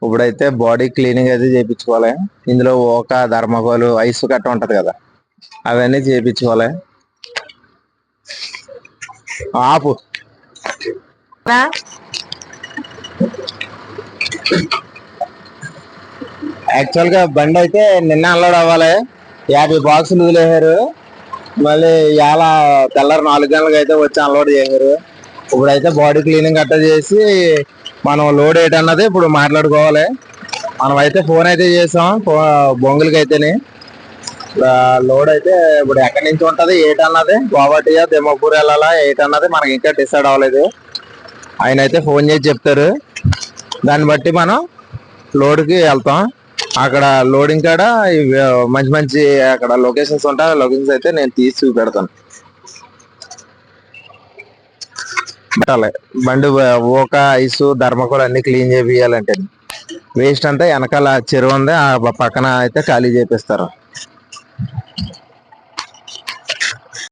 ఇప్పుడైతే body cleaning అయితే చేయించుకోవాలి. ఇందులో ఒక ధర్మకోలు ఐస్ గట్ట ఉంటది కదా, అవన్నీ చేయించుకోవాలి. ఆపు. యాక్చువల్ గా బండి అయితే నిన్న అన్లోడ్ అవ్వాలి. 50 బాక్సులు వదిలేశారు. మళ్ళీ ఇవాళ తెల్లారు 4 గంటలకు అయితే వచ్చి అన్లోడ్ చేశారు. ఇప్పుడైతే బాడీ క్లీనింగ్ గట్ట చేసి మనం లోడ్ ఏంటన్నది ఇప్పుడు మాట్లాడుకోవాలి. మనం అయితే ఫోన్ అయితే చేసాం బొంగులకి అయితేనే. లోడ్ అయితే ఇప్పుడు ఎక్కడి నుంచి ఉంటది ఏంటన్నది, గోవాటియా దిమాపూర్ వెళ్ళాలా ఏంటన్నది మనకి ఇంకా డిసైడ్ అవ్వలేదు. ఆయన అయితే ఫోన్ చేసి చెప్తారు. దాన్ని బట్టి మనం లోడ్కి వెళ్తాం. అక్కడ లోడింగ్ కాడ మంచి మంచి అక్కడ లొకేషన్స్ ఉంటాయి. ఆ లొకేషన్స్ అయితే నేను తీసి చూపెడతాను. పెట్టాలి బండి ఓక ఐసు ధర్మకోల్ అన్ని క్లీన్ చేపియాలంటే వేస్ట్ అంతా వెనకాల చెరువు ఉంది, ఆ పక్కన అయితే ఖాళీ చేపిస్తారు.